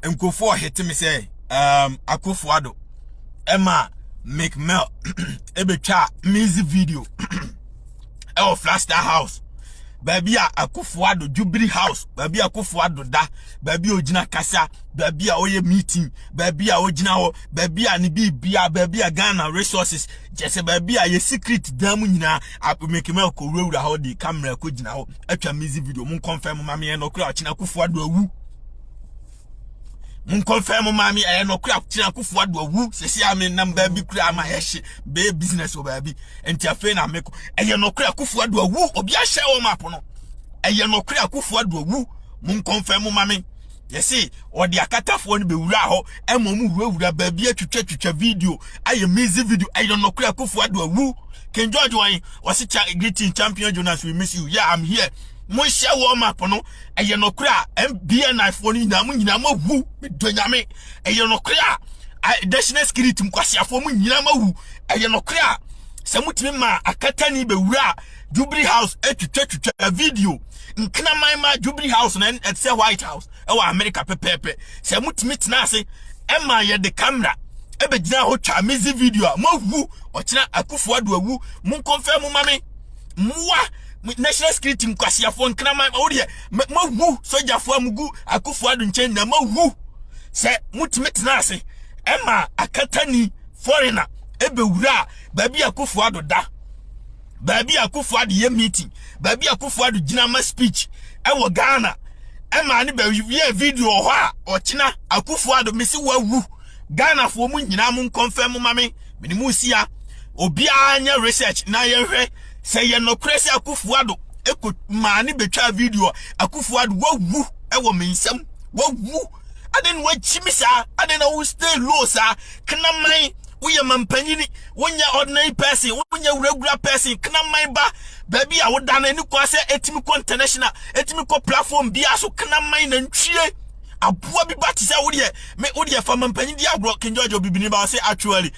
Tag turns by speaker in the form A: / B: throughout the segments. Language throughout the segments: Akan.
A: nkofo hit me say akofo Addo Emma Meek ebetwa music video e flash that house baby akofo Addo Jubilee house baby akofo Addo da baby ogina kasa baby oye meeting baby ogina ho baby ni bibia baby Ghana resources just baby ye secret dam nyina Meek ko wura ho di camera ko gina ho atwa music video mun confirm mama ye no kura ochina akofo Addo awu mun confirm mama ye no kura ochina akofo Addo awu sesi ame nam baby kura ma hehye be business o baby enti afa na meko eye no kura akofo Addo awu obi a share wo map no eye no kura akofo Addo awu mun confirm mama yesi odi akatafo ni be wura ho emom wura baby atwitwa video aye music video eye no kura akofo Addo awu King George why was greeting champion Jonas, we miss you. Yeah, I'm here. Mo share warm up no eye no kura MBN iPhone ni na mo nyina ma wu medonyame eye no kura additional security mkwasiafo mo nyina ma wu eye no kura se mutimi ma akata ni be wura Jubilee house atwitwa video nkna ma Jubilee house na at say White House e wa America pepepe se mutimi tena ase ema ye de camera ebe gina ho twa music video mo wu ochina akofo Addo awu mun confirm mame muwa national security mkwasiafo nkna ma odi mo wu sojafo amugu akofo Addo nchen na mo wu se mutimi tena ase ema akatani foreigner ebe wura baby akofo Addo da baby akofo Addo ye meeting baby akofo Addo gina ma speech ewo Ghana ema ni be video ho a ochina akofo Addo mesi wa wu Ghana for mu nyina mun confirm mame minimu sia obi anya research na ye hwe se ye no kresi akofo Addo eko maani betwa video akofo Addo wawu ewo mensam wawu aden wachimisa aden na we stay low sa kana man we mampanyini wonya ordinary person wonya regular person kana man ba baby a woda na ni kwa se etimi ko international etimi ko platform bia so kana man na ntwie abua bi bati say me odi fa mampanyi di agro King George obibini ba say actually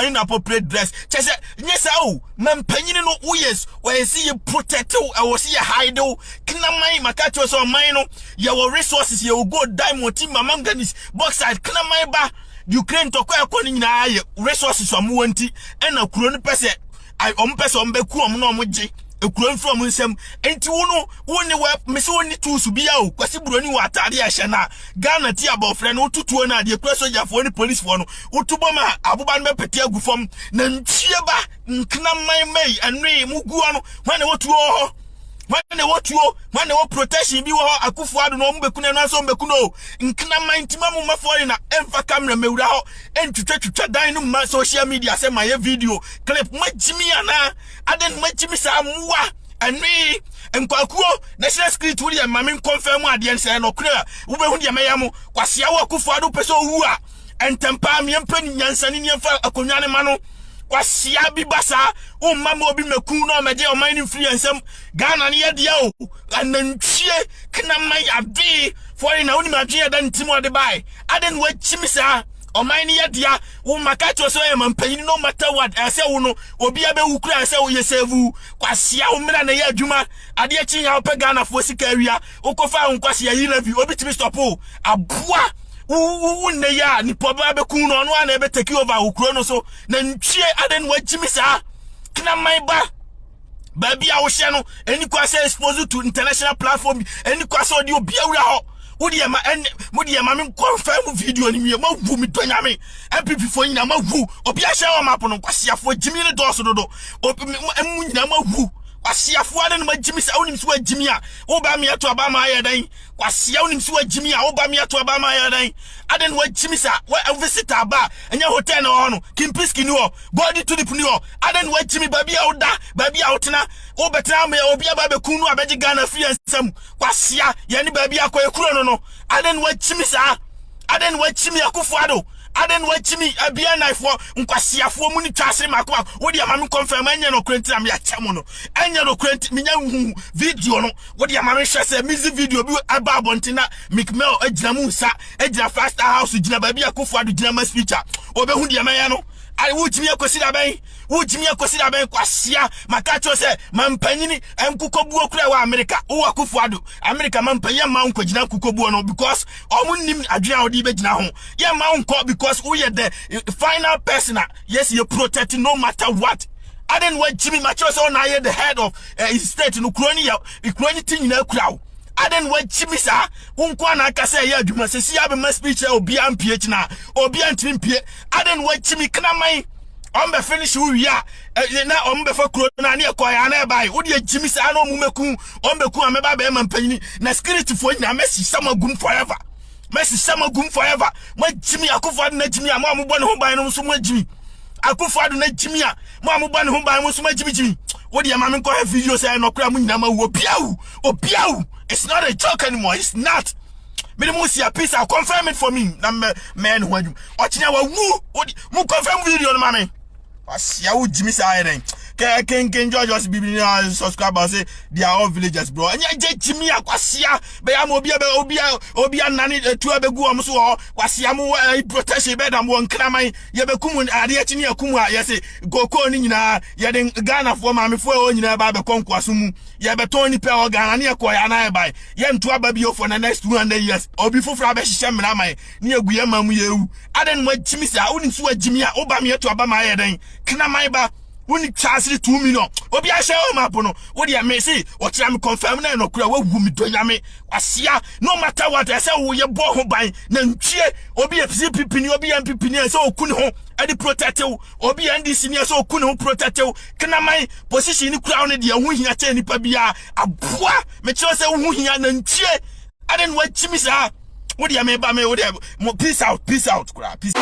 A: inappropriate dress chese nyesa o mampanyi no yes we see you protect o we see you hide o kina man makacho so man no your resources you go diamond team manganese bauxite kina man ba Ukraine to kwa ko ni na aye resources o mo wanti na kuro ni pese ai o mpese o mbeku o mo no mo je ekuro from nsem enti wono woni we mese woni tools bia o kwasi buroni wa atade a hye na Ghana ti abofre no tutuo na de kura soldier fo ni police fo no utubo ma abuba no bepete agufom na ntie ba nkna man mai anwe mu guo no wane wotuo ho wane wo protection bi wo akofo Addo no mbeku na no so mbeku no nkna man tima mu mafo na emfa camera mewura ho entwetwa dan no ma social media se my video clip majimi ana aden majimi sa muwa anwi enkwakuo national security wuri ya mame confirm ade nse no kura wo be hu de mayam kwasia wo akofo Addo pese owu a entempa me empani nyansani ne emfa akonwa ne ma no kwasia bi basa o mama obi meku no meje o man influence Ghana ne yede o anantwie kna man ade for na oni madwe da ntimo de bai aden wachimisa o man ne yede a wo makacho so e mampanyi no matter what ase wo no obi abe wukura ase wo yesevu kwasia wo mira na ye adwuma ade achi ya ope Ghana fo sika awia ukofa nkwasia yilavi obi timi stop o aboa ne ya ni poba be kun no no na be take over ukuro no so na ntwie aden wachimisa kna man ba baby a wo hye no eni kwa say exposed to international platform eni kwa say odi obi awura ho wodi ma modi ma me confirm video ni mi ma wu mi donya me MPP fo nyina ma wu obi a hye o map no kwasiafo jimi ne doso dodo emu nyina ma wu kwasiafo ade no ma jimi sa onim so ajimi a wo ba me ato aba ma aye dan kwasia onim so ajimi a wo ba me ato aba ma aye dan ade no ajimi sa wa visitor ba enya hotel no ho no kimpiski ni ho body to the puni ho ade no ajimi baby a woda baby a wotena wo betra me obi aba be kunu abeji Ghana free ensam kwasia ye ni baby akoye kuro no ade no ajimi sa ade no ajimi akofo Addo aden wachimi abia naifo nkwasiafo mu ni twasere makwa wodi ama me confirm anya no kwenti am ya chemo no anya no kwenti minya video no wodi ama me hwese music video bi aba abontina Meek agina mu nsa agina faster house gina ba bia akofo Addo gina ma speaker obehu di ama ya no I would me consider bay, would me consider bay kwasia, makacho se, mampanyini, and kukobu kwa America, or Kufado, America mampanya mount kojina kukobu because omunim Adrian Odibe now. Yeah, mount call because we are the final person. Yes, you protect no matter what. I didn't want Jimmy Machos on I the head of his state in Ukraine, thing in a crowd. I didn't want Jimmy sir. Unkwana kase ya juma se si abe speech or be PH na or be antim P. I didn't want Jimmy Knamai. Ombe finish who ya na ombe for corona near Koyana by. Would you Jimmy sir no mumeku ombe ku ameba be man penny na spirit for na Messi summer goom forever. Messi summer goom forever. My Jimmy Akufo na Jimmy amamu bon ho by no so Jimmy. Akufo na Jimmy amamu bon ho by no so Jimmy. What do you mammy call a video say no cram nama opiau. It's not a joke anymore. It's not. Minimum see a piece. I'll confirm it for me. Man, who you watching our woo confirm video, mammy. What's your Jimmy Siren? King George be subscribers say they are all villagers, bro. And Jimmy Aquasia, Obia Nani, 2 abegu amso, Wasiamu protection bed and one cramai, Yabekumun, Adiatinia Kuma, yes, go calling na Yading Ghana for mammy for in a Baba Conquasumu, Yabatoni Pel Ghana, Koyana by Yam to Ababio for the next 200 years, or before Frabesh Shamanamai, near Guyamu. I didn't want Jimmy, I wouldn't swear Jimmy Obama to Abama, Knamaiba. When chance 2 million, Obi I shall mapono. What do you may say? What I'm confirming no crowd woman to yame. Asia, no matter what I say, we are born by Nanchie, Obi a Pipini, Obi and Pipini, so Kunho, and the protector, Obi and this senior so Kunho protector. Can I my position crowned the wing at any pabia? A bois, Mechosa wing and Nanchie. I didn't want Jimmy, sir. What do you mean by me? Peace out, peace out, peace.